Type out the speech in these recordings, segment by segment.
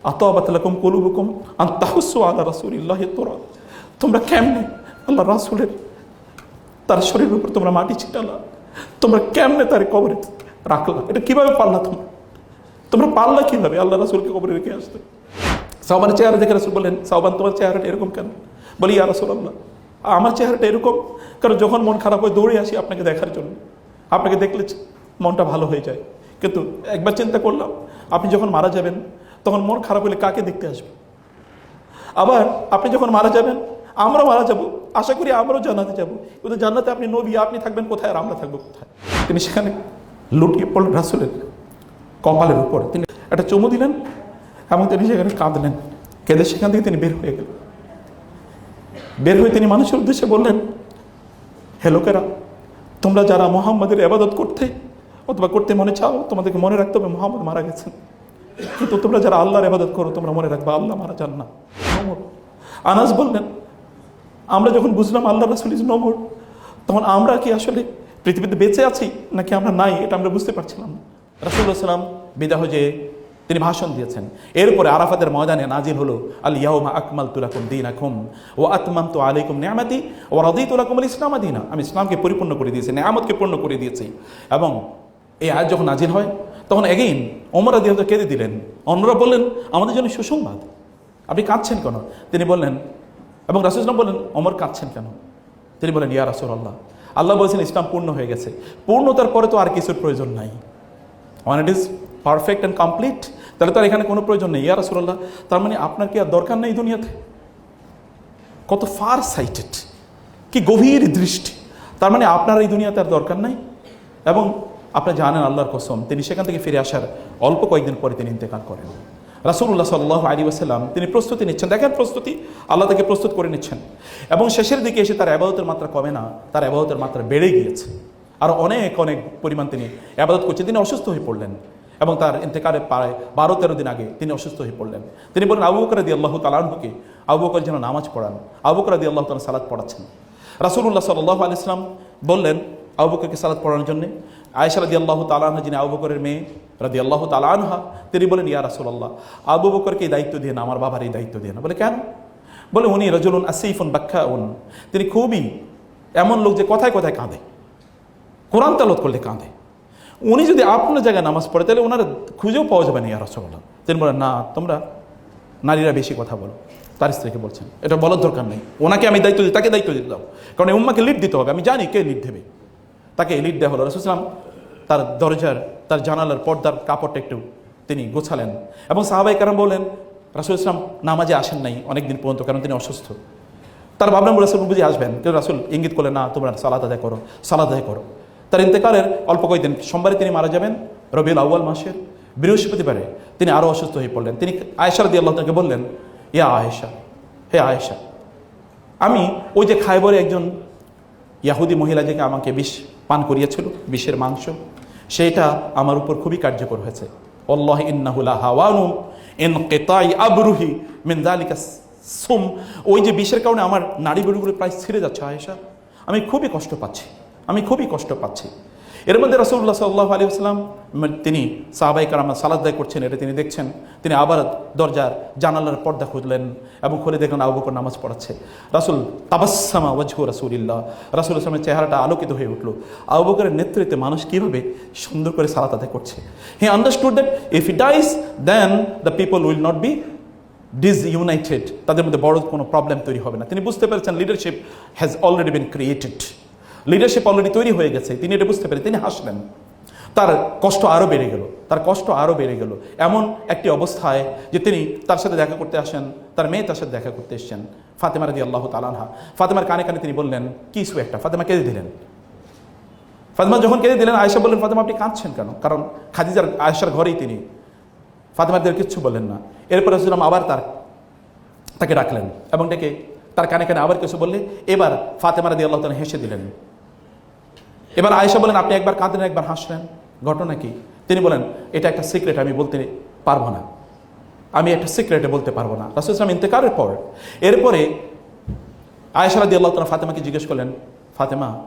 আতাবাত লাকুম কুলুবুকুম আন তাহুসসু আলা রাসূলিল্লাহি তুরাব, তোমরা কেমনে আল্লাহ রাসূলের তার শরীরের উপর তোমরা মাটি ছিটালা, তোমরা কেমনে তার কবরে রাখলা? এটা কিভাবে পারলা? তোমরা পারলা কিভাবে আল্লাহ রাসূলকে কবরে রেখে আসতে? সাওবানের চেহারা দেখে রাসূল বললেন, সাওবান তোমার চেহারাটা এরকম কেন? বলি, ইয়া রাসূলুল্লাহ, আমার চেহারাটা এরকম কারণ যখন মন খারাপ হয় দৌড়ে আসি আপনাকে দেখার জন্য, আপনাকে দেখলে মনটা ভালো হয়ে যায়। কিন্তু একবার চিন্তা করলাম, আপনি যখন মারা যাবেন তখন মন খারাপ হলে কাকে দেখতে আসবে? আবার আপনি যখন মারা যাবেন আমরাও মারা যাব, আশা করি আমরাও জান্নাতে যাব, কিন্তু জান্নাতে আপনি নবী, আপনি থাকবেন কোথায় আর আমরা থাকবো কোথায়? তিনি সেখানে লুটিয়ে পড়লেন রাসূলের কপালের উপর, তিনি একটা চুমু দিলেন এবং তিনি সেখানে কাঁদলেন। কেঁদে সেখান থেকে তিনি বের হয়ে গেলেন। বের হয়ে তিনি মানুষের উদ্দেশ্যে বললেন, হে লোকেরা, তোমরা যারা মুহাম্মাদের ইবাদত করতে অথবা করতে মনে চাও, তোমাদেরকে মনে রাখতে হবে মুহাম্মদ মারা গেছেন। কিন্তু তোমরা যারা আল্লাহর ইবাদত করো তোমরা মনে রাখবে আল্লাহ মারা যান না। আনাস বললেন, আমরা যখন বুঝলাম আল্লাহ রাসূল ইজ নো মোর, তখন আমরা কি আসলে পৃথিবীতে বেঁচে আছি নাকি আমরা নাই, এটা আমরা বুঝতে পারছিলাম না। রাসূলুল্লাহ সাল্লাম বিদায় হয়ে তিনি ভাষণ দিয়েছেন। এরপরে আরাফাতের ময়দানে নাজিল হলো, আল ইয়াউমা আকমালতু লাকুম দীনাকুম ওয়া আতমামতু আলাইকুম নি'মাতি ওয়া রাদিতু লাকুম আল ইসলাম দীনা, আমি ইসলামকে পরিপূর্ণ করে দিয়েছি, নিয়ামতকে পূর্ণ করে দিয়েছি। এবং এই আয়াত যখন নাজিল হয় তখন এগেইন ওমর রাদিয়াল্লাহু আনহু কেঁদে দিলেন। অন্যরা বললেন, আমাদের জন্য সুসংবাদ, আপনি কাঁদছেন কেন? তিনি বললেন, এবং রাসূল সাল্লাল্লাহু আলাইহি ওয়াসাল্লাম বললেন, ওমর কাঁদছেন কেন? তিনি বলেন, ইয়া রাসূলুল্লাহ, আল্লাহ বলেছেন ইসলাম পূর্ণ হয়ে গেছে, পূর্ণতার পরে তো আর কিছুর প্রয়োজন নাই। When it is perfect and complete, তাহলে তো আর এখানে কোনো প্রয়োজন নেই। ইয়া রাসূলুল্লাহ, তার মানে আপনার কি আর দরকার নেই দুনিয়াতে? কত ফার সাইটেড, কি গভীর দৃষ্টি! তার মানে আপনার এই দুনিয়াতে আর দরকার নাই। এবং আপনি জানেন আল্লাহর কসম, তিনি সেখান থেকে ফিরে আসার অল্প কয়েকদিন পরে তিনি ইন্তেকাল করেন। রাসূলুল্লাহ সাল্লাল্লাহু আলাইহি ওয়াসাল্লাম তিনি প্রস্তুতি নিচ্ছেন, দেখেন প্রস্তুতি, আল্লাহ তাকে প্রস্তুত করে নিচ্ছেন। এবং শেষের দিকে এসে তার ইবাদতের মাত্রা কমে না, তার ইবাদতের মাত্রা বেড়ে গিয়েছে। আর অনেক অনেক পরিমাণ তিনি ইবাদত করছেন। তিনি অসুস্থ হয়ে পড়লেন এবং তার ইন্তেকালের প্রায় 12-13 দিন আগে তিনি অসুস্থ হয়ে পড়লেন। তিনি বললেন আবু বকর রাদিয়াল্লাহু তাআলা আনহুকে, আবু বকর যেন নামাজ পড়ান। আবু বকর রাদিয়াল্লাহু তাআলা সালাত পড়াচ্ছেন। রাসূলুল্লাহ সাল্লাল্লাহু আলাইহি ওয়াসাল্লাম বললেন আবু বকরকে সালাত পড়ানোর জন্য। আয়েশা রাদিয়াল্লাহু তাআলা আনহা, যিনি আবু বকরের মেয়ে রাদিয়াল্লাহু তাআলা আনহা, তিনি বলেন, ইয়া রাসূলুল্লাহ, আবু বকরকে এই দায়িত্ব দিয়ে না, আমার বাবার এই দায়িত্ব দিয়ে না। বলে, কেন? বলে, উনি রাজুলুন আসিফুন বাক্কাউন, তিনি খুবই এমন লোক যে কথায় কথায় কাঁদে, কোরআন তেলাওয়াত করলে কাঁদে। উনি যদি আপনার জায়গায় নামাজ পড়ে তাহলে ওনারা খুঁজেও পাওয়া যাবে না, ইয়া রাসূলুল্লাহ। তিনি বলেন, না, তোমরা নারীরা বেশি কথা বলো। তার স্ত্রীকে বলছেন, এটা বলার দরকার নেই, ওনাকে আমি দায়িত্ব দিই, তাকে দায়িত্ব দিতে দাও, কারণ এই উম্মাকে লিড দিতে হবে, আমি জানি কে লিড দেবে। তাকে লিড দেওয়া হলো। রাসূল সাল্লাল্লাহু আলাইহি ওয়াসাল্লাম তার দরজার, তার জানালার পর্দার কাপড়টা একটু তিনি গোছালেন এবং সাহাবায়ে কেরাম বলেন, রাসূল সাল্লাল্লাহু আলাইহি ওয়াসাল্লাম নামাজে আসেন নাই অনেকদিন পর্যন্ত, কারণ তিনি অসুস্থ। তার ভাবলাম রাসূল বুঝি আসবেন, কিন্তু রাসূল ইঙ্গিত করলেন, না, তোমরা সালাত আদায় করো, সালাত আদায় করো। তার ইন্তেকালের অল্প কয়েকদিন, সোমবারে তিনি মারা যাবেন, রবিউল আউয়াল মাসের বৃহস্পতিবারে তিনি আরও অসুস্থ হয়ে পড়লেন। তিনি আয়েশা রাদিয়াল্লাহু তাআলাকে বললেন, ইয়া আয়েশা, হে আয়েশা, আমি ওই যে খায়বরে একজন ইয়াহুদি মহিলা যে আমাকে বিষ পান করিয়েছিল, বিষের মাংস, সেইটা আমার উপর খুবই কার্যকর হয়েছে। আল্লাহ ইন্নাহু লাহাওয়ানুম ইনকিতাই আবরুহি মিন যালিকা সুম, ওই যে বিষের কারণে আমার নাড়ি বুড়িগুলো প্রায় ছিঁড়ে যাচ্ছে আয়েশা, আমি খুবই কষ্ট পাচ্ছি, আমি খুবই কষ্ট পাচ্ছি। এর মধ্যে রাসূলুল্লাহ সাল্লাল্লাহু আলাইহি ওয়াসাল্লাম তিনি সাহাবায়ে কেরাম সালাত আদায় করছেন, এটা তিনি দেখছেন। তিনি আবার দরজার জানালার পর্দা খুললেন এবং খুলে দেখলেন আবু বকর নামাজ পড়াচ্ছে। রাসূল তাবাসসামা ওয়াজহু রাসূলিল্লাহ, রাসূলুল্লাহ সাল্লাল্লাহু আলাইহি ওয়াসাল্লামের চেহারাটা আলোকিত হয়ে উঠল। আবু বকরের নেতৃত্বে মানুষ কীভাবে সুন্দর করে সালাত আদায় করছে। He understood that if he dies then the people will not be disunited, তাদের মধ্যে বড় কোনো প্রবলেম তৈরি হবে না। তিনি বুঝতে পেরেছেন leadership has already been created, leadership already তৈরি হয়ে গেছে। তিনি এটা বুঝতে পেরে তিনি হাসলেন। তার কষ্ট আরও বেড়ে গেল, তার কষ্ট আরও বেড়ে গেল এমন একটি অবস্থায় যে তিনি তার সাথে দেখা করতে আসেন, তার মেয়ে তার সাথে দেখা করতে এসছেন, ফাতেমা রাদিয়াল্লাহু তাআলা আনহা। ফাতেমার কানে কানে তিনি বললেন কিছু একটা, ফাতেমা কেঁদে দিলেন। ফাতেমা যখন কেঁদে দিলেন, আয়েশা বললেন, ফাতেমা আপনি কাঁদছেন কেন? কারণ খাদিজার আয়েশার ঘরেই তিনি। ফাতেমাদের কিচ্ছু বললেন না। এরপর রাসূলুল্লাহ আবার তাকে ডাকলেন এবং ডেকে তার কানে কানে আবার কিছু বললে, এবার ফাতেমা রাদিয়াল্লাহু তাআলা হেসে দিলেন। এবার আয়েশা বলেন, আপনি একবার কাঁদলেন, একবার হাসলেন, ঘটনা কি? তিনি বলেন, এটা একটা সিক্রেট, আমি বলতে পারবো না, আমি একটা সিক্রেটে বলতে পারবো না। রাসূল সাল্লাল্লাহু আলাইহি ওয়াসাল্লাম ইন্তেকালের পর এরপরে আয়েশা রাদিয়াল্লাহু তাআলা ফাতেমাকে জিজ্ঞেস করলেন, ফাতেমা, রাসূল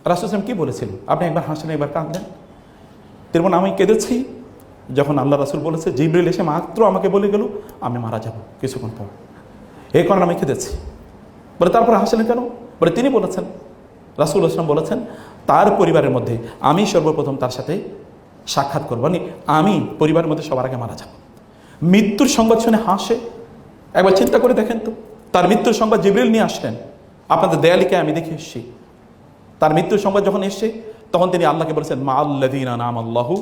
সাল্লাল্লাহু আলাইহি ওয়াসাল্লাম কি বলেছিল? আপনি একবার হাসলেন, একবার কাঁদলেন। তিনি বলেন, আমি কেঁদেছি যখন আল্লাহ রাসূল বলেছে, জিবরিল এসে মাত্র আমাকে বলে গেল আমি মারা যাব কিছুক্ষণ পর, এই কারণে আমি কেঁদেছি। বলে তারপরে হাসলেন কেন? বলে তিনি বলেছেন, রাসূল আসলাম বলেছেন, তার পরিবারের মধ্যে আমি সর্বপ্রথম তার সাথে সাক্ষাৎ করবো, মানে আমি পরিবারের মধ্যে সবার আগে মারা যাব। মৃত্যুর সংবাদ শুনে হাসে। একবার চিন্তা করে দেখেন তো, তার মৃত্যুর সংবাদ জিবরিল নিয়ে আসলেন, আপনাদের দেয়ালিকে আমি দেখে এসেছি। তার মৃত্যুর সংবাদ যখন এসছে তখন তিনি আল্লাহকে বলেছেন, মা আল্লাযীনা আনআমাল্লাহু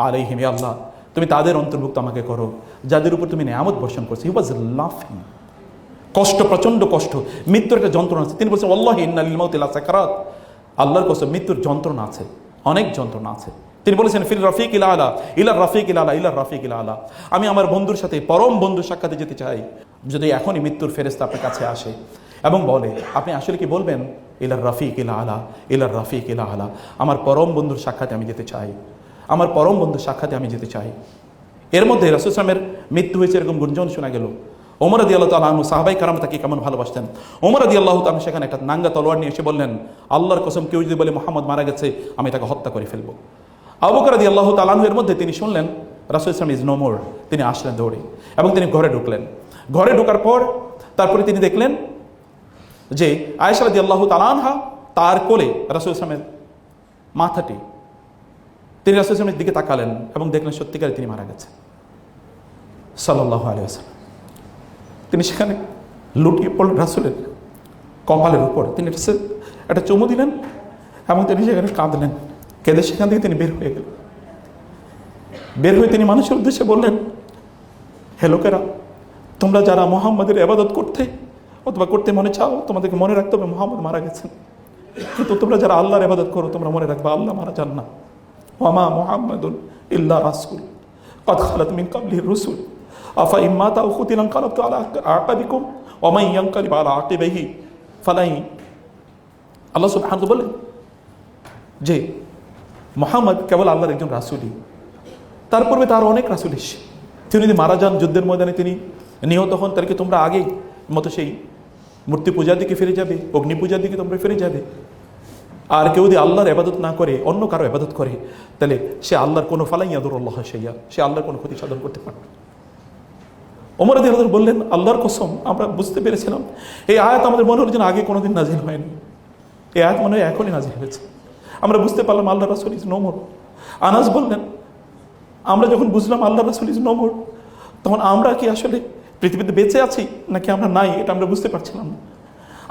আলাইহিম, হে আল্লাহ তুমি তাদের অন্তর্ভুক্ত আমাকে করো যাদের উপর তুমি নেয়ামত বর্ষণ করছো। হি ওয়াজ লাফিং, কষ্ট, প্রচন্ড কষ্ট, মৃত্যুর একটা যন্ত্রণা আছে। তিনি বলছেন ওয়াল্লাহি ইন্না লিল মাউতি লাসাকারাত, আল্লাহর কসম মৃত্যুর যন্ত্রণা আছে, অনেক যন্ত্রণা আছে। তিনি বলেছেন ফিল রাফিকিল আলা ইলার রাফিকিল আলা ইলার রাফিকিল আলা, আমি আমার বন্ধুর সাথে পরম বন্ধুর সাক্ষাতে যেতে চাই। যদি এখনই মৃত্যুর ফেরেশতা আপনার কাছে আসে এবং বলে, আপনি আসলে কি বলবেন? ইলার রাফিকিল আলা ইলার রাফিকিল আলা, আমার পরম বন্ধুর সাক্ষাতে আমি যেতে চাই, আমার পরম বন্ধুর সাক্ষাতে আমি যেতে চাই। এর মধ্যে রাসূল সাল্লাল্লাহু আলাইহি ওয়াসাল্লামের মৃত্যু হয়েছে এরকম গুঞ্জন শোনা গেল। ওমর রাদিয়াল্লাহু তাআলা আনহু, সাহাবায়ে কেরাম তাকে কেমন ভালোবাসতেন। ওমর রাদিয়াল্লাহু তাআলা সেখানে একটা নাঙ্গা তলোয়ার নিয়ে এসে বললেন, আল্লাহর কসম কেউ যদি বলে মুহাম্মদ মারা গেছে আমি তাকে হত্যা করে ফেলবো। আবু বকর রাদিয়াল্লাহু তাআলা আনহু এর মধ্যে তিনি শুনলেন রাসূল সাল্লাল্লাহু আলাইহি ওয়াসাল্লাম ইজ নো মোর, তিনি আসলেন দৌড়ে এবং তিনি ঘরে ঢুকলেন। ঘরে ঢোকার পর তারপরে তিনি দেখলেন যে আয়েশা রাদিয়াল্লাহু তাআলা আনহা তার কোলে রাসূল সাল্লাল্লাহু আলাইহি ওয়াসাল্লামের মাথাটি, তিনি রাসূল সাল্লাল্লাহু আলাইহি ওয়াসাল্লামের দিকে তাকালেন এবং দেখলেন সত্যিকারে তিনি মারা গেছেন সাল্লাল্লাহু আলাইহি ওয়াসাল্লাম। তিনি সেখানে লুটিয়ে পড়লেন রাসূলের কপালের উপর, তিনি একটা চুমু দিলেন এবং তিনি সেখানে কাঁদলেন। কেঁদে সেখান থেকে তিনি বের হয়ে গেলেন। বের হয়ে তিনি মানুষের উদ্দেশ্যে বললেন, হে লোকেরা, তোমরা যারা মুহাম্মাদের ইবাদত করতে অথবা করতে মনে চাও, তোমাদেরকে মনে রাখতে হবে মুহাম্মদ মারা গেছেন। কিন্তু তোমরা যারা আল্লাহর ইবাদত করো তোমরা মনে রাখবে আল্লাহ মারা যান না। ওয়া মা মুহাম্মাদুন ইল্লা রাসূল ক্বাদ খালাত মিন ক্বাবলিহির রুসুল আফা ইন মাতা আও কুতিলা ইনকালাবতুম আলা আ'কাবিকুম ওয়া মান ইয়ানকালিব আলা আ'কিবাইহি ফালাই, আল্লাহ সুবহানাহু ওয়া তাআলা বলেন যে মুহাম্মদ কেবল আল্লাহর একজন রাসূলই, তার পূর্বে তার অনেক রাসূল এসেছে। তিনি যদি মারা যান, যুদ্ধের ময়দানে তিনি নিহত হন, তাহলে কি তোমরা আগেই মতো সেই মূর্তি পূজার দিকে ফিরে যাবে, অগ্নি পূজার দিকে তোমরা ফিরে যাবে? আর কেউ যদি আল্লাহর ইবাদত না করে অন্য কারো ইবাদত করে, তাহলে সে আল্লাহর কোনো ফালাই ইয়াদুরুল্লাহ শাইয়া, সে আল্লাহর কোনো ক্ষতি সাধন করতে পারবে না। ওমর রাদিয়াল্লাহু আনহু বললেন, আল্লাহর কসম আমরা বুঝতে পেরেছিলাম এই আয়াত আমাদের মনে হলো যেন আগে কোনোদিন নাজিল হয়নি, এই আয়াত মনে হয় এখনই নাজিল হয়েছে। আমরা বুঝতে পারলাম আল্লাহ রাসূল ইজ নো মোর। আনাস বললেন, আমরা যখন বুঝলাম আল্লাহ রাসূল ইজ নো মোর, তখন আমরা কি আসলে পৃথিবীতে বেঁচে আছি নাকি আমরা নাই, এটা আমরা বুঝতে পারছিলাম না।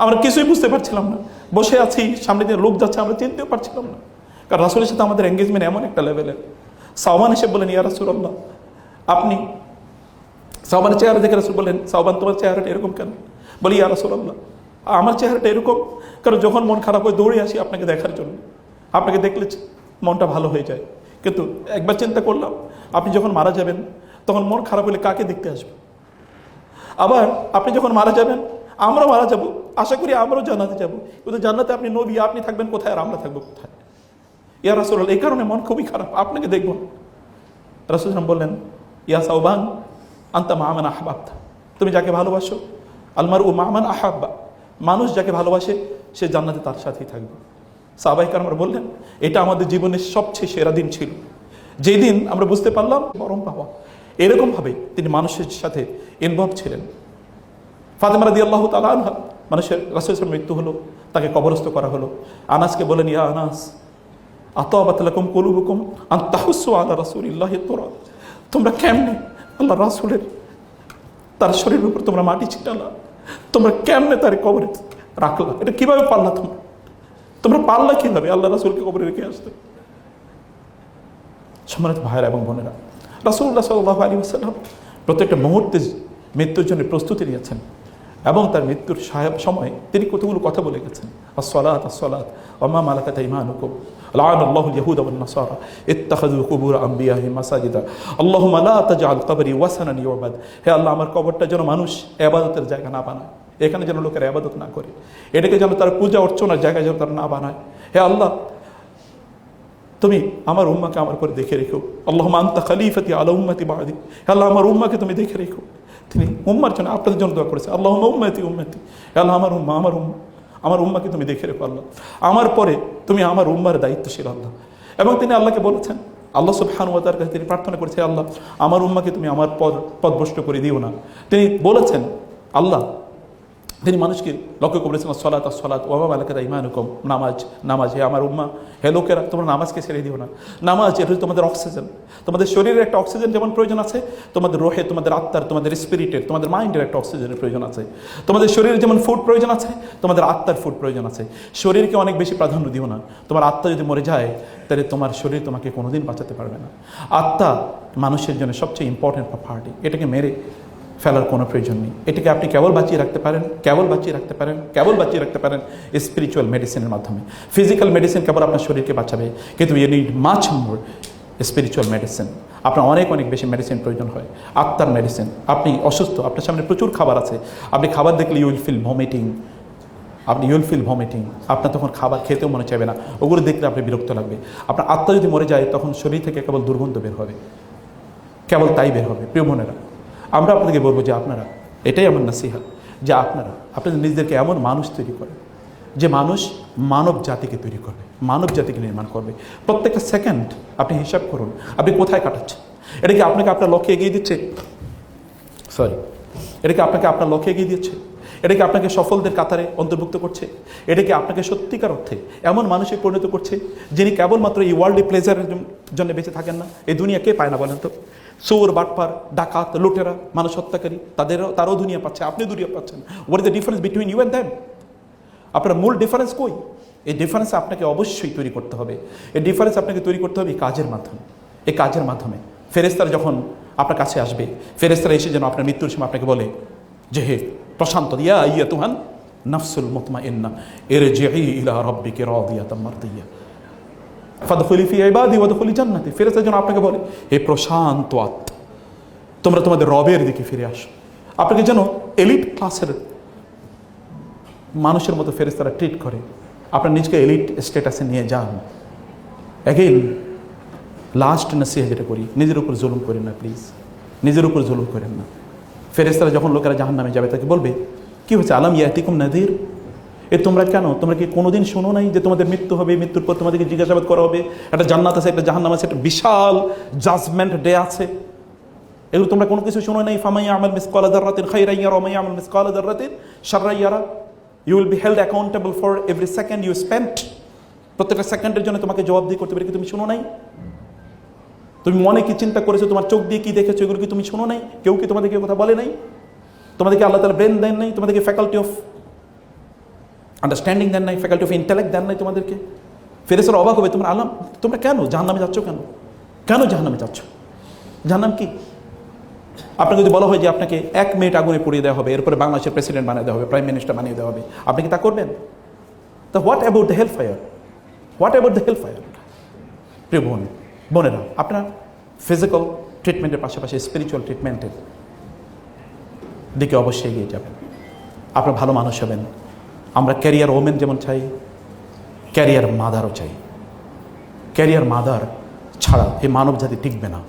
আমরা কিছুই বুঝতে পারছিলাম না, বসে আছি, সামনে দিয়ে লোক যাচ্ছে, আমরা চিনতেও পারছিলাম না। কারণ রাসূলের সাথে আমাদের এঙ্গেজমেন্ট এমন একটা লেভেলের। সাওবান এসে বলেন, ইয়া রাসূলুল্লাহ, আপনি, সাওবানের চেহারা দেখে রাসূল বলেন, সাওবান তোমার চেহারাটা এরকম কেন? বলি, ইয়া রাসূলুল্লাহ, আমার চেহারাটা এরকম কারণ যখন মন খারাপ হয় দৌড়ে আসি আপনাকে দেখার জন্য, আপনাকে দেখলে মনটা ভালো হয়ে যায়। কিন্তু একবার চিন্তা করলাম আপনি যখন মারা যাবেন তখন মন খারাপ হলে কাকে দেখতে আসবে? আবার আপনি যখন মারা যাবেন আমরা মারা যাব, আশা করি আমরাও জান্নাতে যাব, কিন্তু জান্নাতে আপনি নবী, আপনি থাকবেন কোথায় আর আমরা থাকবো কোথায়? ইয়া রাসূলুল্লাহ, এই কারণে মন খুবই খারাপ, আপনাকে দেখব। রাসূল বললেন, ইয়া সাওবান আনতা মা মান আহবাবতা, তুমি যাকে ভালোবাসো, আলমারউ মা মান আহাব্বা, মানুষ যাকে ভালোবাসে সে জান্নাতে তার সাথেই থাকবে। সাহাবায়ে কেরামরা বললেন, এটা আমাদের জীবনের সবচেয়ে সেরা দিন ছিল, যেই দিন আমরা বুঝতে পারলাম পরম পাওয়া। এরকমভাবে তিনি মানুষের সাথে ইনভলভ ছিলেন। ফাতেমা রাদিয়াল্লাহু তাআলা আনহা, মানুষের রাসূলের মৃত্যু হলো, তাকে কবরস্থ করা হলো। আনাসকে বলেন, ইয়া আনাস আতাবাত লাকুম কুলুবুকুম আন তাহুসসু আলা রাসূলিল্লাহি তুরাব, তোমরা কেমনে আল্লাহ রাসূলের তার শরীরের উপর তোমরা মাটি ছিটালা, তোমরা কেমনে তার কবরে রাখলা? এটা কিভাবে পারলা? তোমরা পারলা কিভাবে আল্লাহ রাসূলকে কবরে রেখে আসতে? সম্মানিত ভাইয়েরা এবং বোনেরা, রাসূলুল্লাহ সাল্লাল্লাহু আলাইহি ওয়াসাল্লাম প্রত্যেকটা মুহূর্তে মৃত্যুর জন্য প্রস্তুতি নিয়েছেন এবং তার মৃত্যুর সময় তিনি কতগুলো কথা বলে গেছেন। আসসালাত আসসালাত ওয়া মা মালাকাত আইমানুকুম লাআনাল্লাহুল ইয়াহুদা ওয়ান নাসারা ইত্তাখাযু কুবুর আম্বিয়াহিম মাসাজিদা আল্লাহুম্মা লা তাজআল কবরি ওয়াসানান ইউবাদ, হে আল্লাহ আমার কবরটা যেন মানুষ ইবাদতের জায়গা না বানায়, এখানে যেন লোকেরা ইবাদত না করে, এটাকে যেন তার পূজা অর্চনার জায়গা যেন তারা না বানায়। হে আল্লাহ, তুমি আমার উম্মাকে আমার উপরে দেখে রেখো, আল্লাহুম্মা আনতা খলিফাতি আলা উম্মতি বাদি, হে আল্লাহ আমার উম্মাকে তুমি দেখে রেখো। তিনি উম্মার জন্য আপনাদের জন্য দোয়া করেছে, আল্লাহুম্মা উম্মতি উম্মতি, হে আল্লাহ আমার উম্মা আমার উম্মাকে তুমি দেখে রেখো আল্লাহ, আমার পরে তুমি আমার উম্মার দায়িত্বশীল আল্লাহ। এবং তিনি আল্লাহকে বলেছেন, আল্লাহ সুবহানাহু ওয়া তাআলার কাছে তিনি প্রার্থনা করেছে, আল্লাহ আমার উম্মাকে তুমি আমার পথভ্রষ্ট করে দিও না। তিনি বলেছেন আল্লাহ, তিনি মানুষকে লক্ষ্য করেছেন সলাত সলাত ওয়া মালাকাত আইমানুকুম, নামাজ নামাজ, হে আমার উম্মা, হে লোকেরা তোমরা নামাজকে ছেড়ে দিও না। নামাজ এটা হচ্ছে তোমাদের অক্সিজেন। তোমাদের শরীরের একটা অক্সিজেন যেমন প্রয়োজন আছে, তোমাদের রোহে, তোমাদের আত্মার, তোমাদের স্পিরিটের, তোমাদের মাইন্ডের একটা অক্সিজেনের প্রয়োজন আছে। তোমাদের শরীরের যেমন ফুড প্রয়োজন আছে, তোমাদের আত্মার ফুড প্রয়োজন আছে। শরীরকে অনেক বেশি প্রাধান্য দিও না। তোমার আত্মা যদি মরে যায় তাহলে তোমার শরীর তোমাকে কোনোদিন বাঁচাতে পারবে না। আত্মা মানুষের জন্য সবচেয়ে ইম্পর্টেন্ট প্রপার্টি। এটাকে মেরে ফেলার কোনো প্রয়োজন নেই। এটাকে আপনি কেবল বাঁচিয়ে রাখতে পারেন, কেবল বাঁচিয়ে রাখতে পারেন, কেবল বাঁচিয়ে রাখতে পারেন স্পিরিচুয়াল মেডিসিনের মাধ্যমে। ফিজিক্যাল মেডিসিন কেবল আপনার শরীরকে বাঁচাবে, কিন্তু you need much more spiritual medicine. আপনার অনেক অনেক বেশি মেডিসিন প্রয়োজন হয়, আত্মার মেডিসিন। আপনি অসুস্থ, আপনার সামনে প্রচুর খাবার আছে, আপনি খাবার দেখলে ইউ উইল ফিল ভমিটিং, আপনার তখন খাবার খেতেও মনে চাইবে না, ওগুলো দেখলে আপনি বিরক্ত লাগবে। আপনার আত্মা যদি মরে যায় তখন শরীর থেকে কেবল দুর্গন্ধ বের হবে, কেবল তাই বের হবে। প্রিয় বোনেরা, আমরা আপনাদেরকে বলবো যে আপনারা, এটাই আমার নসিহত, যে আপনাদের নিজেদেরকে এমন মানুষ তৈরি করেন যে মানুষ মানব জাতিকে তৈরি করবে, মানব জাতিকে নির্মাণ করবে। প্রত্যেকটা সেকেন্ড আপনি হিসাব করুন আপনি কোথায় কাটাচ্ছেন। এটা কি আপনাকে আপনার লক্ষ্যে এগিয়ে দিচ্ছে? এটা কি আপনাকে আপনার লক্ষ্যে এগিয়ে দিচ্ছে? এটা কি আপনাকে সফলদের কাতারে অন্তর্ভুক্ত করছে? এটা কি আপনাকে সত্যিকার অর্থে এমন মানুষে পরিণত করছে যিনি কেবলমাত্র এই ওয়ার্ল্ডলি প্লেজারের জন্য বেঁচে থাকেন না? এই দুনিয়া কে পায় না বলেন তো? চোর, বাটপার, ডাকাত, লুটেরা, মানুষ হত্যাকারী, তারাও দুনিয়া পাচ্ছে, আপনি দুনিয়া পাচ্ছেন। What is the difference between you and them? আপনার মূল ডিফারেন্স কই? এই ডিফারেন্স আপনাকে অবশ্যই তৈরি করতে হবে। এই ডিফারেন্স আপনাকে তৈরি করতে হবে এই কাজের মাধ্যমে। এই কাজের মাধ্যমে ফেরেশতারা যখন আপনার কাছে আসবে, ফেরেশতারা এসে যেন আপনার মৃত্যুর সময় আপনাকে বলে যে হে প্রশান্ত, ইয়া আইয়াতুহান নাফসুল মুতমাইন্নাহ ইরজিই ইলা রাব্বিকি রাদিয়াতাম মারদিয়া ফাদখুলি ফি ইবাদি ওয়াদখুলি জান্নাতি। ফেরেশতা যেন আপনাকে বলে হে প্রশান্ত আত্মা, তোমরা তোমাদের রবের দিকে ফিরে আসো। আপনাকে যেন এলিট ক্লাসের মানুষের মতো ফেরেশতারা ট্রিট করে, আপনার নিজকে এলিট স্ট্যাটাসে নিয়ে যান। অ্যাগেইন লাস্ট নসিহত যেটা করি, নিজের উপর জুলুম করেন না প্লিজ, নিজের উপর জুলুম করেন না। ফেরেশতারা যখন লোকেরা জাহান্নামে যাবে তাকে বলবে কি হয়েছে, আলাম ইয়াতিকুম নাযীর, তোমরা কেন, তোমরা কি কোনোদিন শোনো নাই যে তোমাদের মৃত্যু হবে, মৃত্যুর পর তোমাদেরকে জিজ্ঞাসাবাদ করা হবে, একটা জান্নাত আছে, একটা জাহান্নাম আছে, একটা বিশাল জাজমেন্ট ডে আছে, এগুলো তোমরা কোনো কিছু শোনো নাই? ফামান ইয়ামাল মিসকালা যাররাতিন খায়রান ইয়ারা ওয়া মান ইয়ামাল মিসকালা যাররাতিন শাররান ইয়ারা। You will be held accountable for every second you spent. প্রত্যেকটা সেকেন্ডের জন্য তোমাকে জবাবদিহি করতে পারে। কি তুমি শোনো নাই? তুমি মনে কি চিন্তা করেছো, তোমার চোখ দিয়ে কি দেখেছো, এগুলো কি তুমি শোনো নাই? কেউ কি তোমাদেরকে কথা বলে নাই? তোমাদেরকে আল্লাহ তাআলা ব্রেন দেন নাই? তোমাদেরকে ফ্যাকাল্টি অফ আন্ডারস্ট্যান্ডিং দেন নাই? ফ্যাকাল্টি অফ ইন্টেলেক্ট দেন নাই তোমাদেরকে? ফেরেশতারা অবাক হবে, তোমরা আলাম, তোমরা কেন জাহান্নামে যাচ্ছ? কেন জাহান্নামে যাচ্ছ? জাহান্নাম কি? আপনাকে যদি বলা হয় যে আপনাকে 1 মিনিট আগুনে পুড়িয়ে দেওয়া হবে, এরপরে বাংলাদেশের প্রেসিডেন্ট বানিয়ে দেওয়া হবে, প্রাইম মিনিস্টার বানিয়ে দেওয়া হবে, আপনি কি তা করবেন? তো what about the hell fire? What about the hell fire? প্রিয় বোনেরা, আপনার ফিজিক্যাল ট্রিটমেন্টের পাশাপাশি স্পিরিচুয়াল ট্রিটমেন্টের দিকে অবশ্যই এগিয়ে যাবেন। আপনার ভালো মানুষ হবেন। আমরা ক্যারিয়ার ওমেন যেমন চাই, ক্যারিয়ার মাদারও চাই। ক্যারিয়ার মাদার ছাড়া এই মানব জাতি টিকবে না,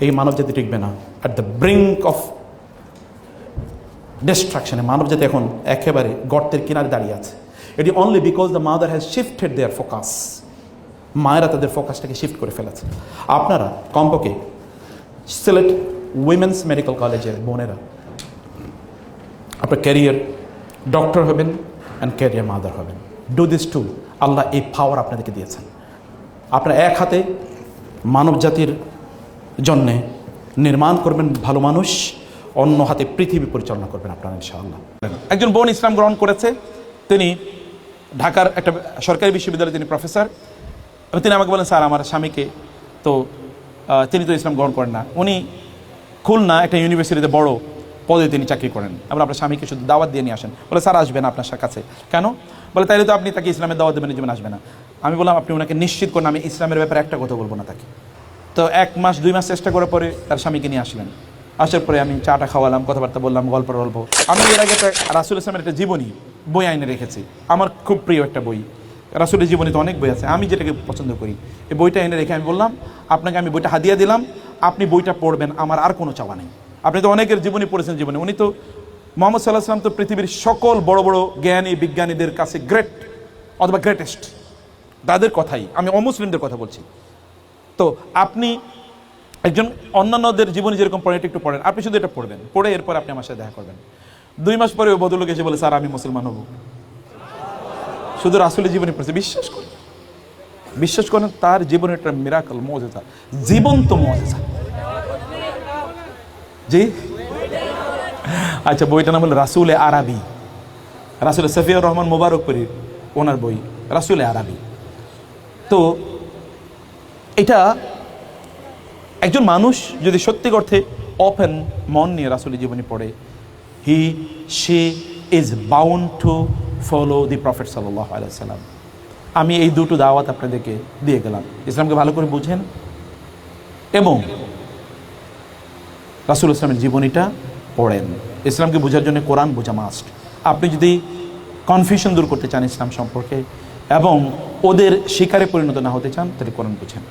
এই মানব জাতি টিকবে না। অ্যাট দ্য ব্রিঙ্ক অফ ডিস্ট্রাকশনে মানব জাতি এখন একেবারে গর্তের কিনারে দাঁড়িয়ে আছে। এটি only because the mother has shifted their focus. মায়েরা তাদের ফোকাসটাকে শিফট করে ফেলেছে। আপনারা কমপক্ষে সিলেট উইমেন্স মেডিকেল কলেজের বোনেরা আপনার ক্যারিয়ার ডক্টর হবেন অ্যান্ড ক্যারিয়ার মাদার হবেন। Do this too. আল্লাহ এই পাওয়ার আপনাদেরকে দিয়েছেন। আপনারা এক হাতে মানব জাতির জন্যে নির্মাণ করবেন ভালো মানুষ, অন্য হাতে পৃথিবী পরিচালনা করবেন আপনারা ইনশাআল্লাহ। একজন বোন ইসলাম গ্রহণ করেছে, তিনি ঢাকার একটা সরকারি বিশ্ববিদ্যালয়ে তিনি প্রফেসর। তিনি আমাকে বলেন, স্যার আমার স্বামীকে তো তিনি তো ইসলাম গ্রহণ করেন না, উনি খুলনা একটা ইউনিভার্সিটিতে বড় পদে তিনি চাকরি করেন, আমরা আপনার স্বামীকে শুধু দাওয়াত দিয়ে নিয়ে আসেন। বলে স্যার আসবেন আপনার কাছে কেন? বলে তাইলে তো আপনি তাকে ইসলামের দাওয়াত দেবেন, জীবন আসবে না। আমি বললাম আপনি ওনাকে নিশ্চিত করেন আমি ইসলামের ব্যাপারে একটা কথা বলবো না তাকে। তো 1 মাস 2 মাস চেষ্টা করার পরে তার স্বামীকে নিয়ে আসলেন। আসার পরে আমি চাটা খাওয়ালাম, কথাবার্তা বললাম, গল্প। আমি এর আগে রাসূল ইসলামের একটা জীবনী বই আইনে রেখেছি, আমার খুব প্রিয় একটা বই। রাসূলের জীবনীতে অনেক বই আছে, আমি যেটাকে পছন্দ করি এই বইটা এনে রেখে আমি বললাম আপনাকে আমি বইটা হাদিয়া দিলাম, আপনি বইটা পড়বেন, আমার আর কোনো চাওয়া নেই। আপনি তো অনেকের জীবনী পড়েছেন, জীবনী উনি তো মুহাম্মদ সাল্লাল্লাহু আলাইহি ওয়াসাল্লাম তো পৃথিবীর সকল বড় বড় জ্ঞানী বিজ্ঞানীদের কাছে গ্রেট অথবা গ্রেটেস্ট, তাদের কথাই, আমি অমুসলিমদের কথা বলছি। তো আপনি একজন অন্যান্যদের জীবনে যেরকম পড়েন, এটা একটু পড়েন, আপনি শুধু এটা পড়বেন, পড়ে এরপর আপনি আমার সাথে দেখা করবেন। 2 মাস পরে ওই ভদ্রলোক এসে বলে, স্যার আমি মুসলমান হব, শুধু রাসূলের জীবনী পড়ছে। বিশ্বাস করেন তার জীবনে একটা মিরাকল, মুজিজা, জীবন্ত মুজিজা। জি আচ্ছা, বইটার নাম হলো রাসূলে আরবি, রাসূল সফিউর রহমান মোবারকপুরী ওনার বই রাসূলে আরবি। তো এটা একজন মানুষ যদি সত্যি অর্থে ওপেন মন নিয়ে রাসূলের জীবনী পড়ে, she is bound to follow the prophet সাল্লাল্লাহু আলাইহি ওয়াসাল্লাম। আমি এই দুটো দাওয়াত আপনাদেরকে দিয়ে গেলাম, ইসলামকে ভালো করে বুঝেন এবং রাসূল ইসলামের জীবনীটা পড়েন। ইসলামকে বোঝার জন্য কোরআন বোঝা মাস্ট। আপনি যদি কনফিউশন দূর করতে চান ইসলাম সম্পর্কে এবং ওদের শিকারে পরিণত না হতে চান, তাহলে কোরআন বুঝেন।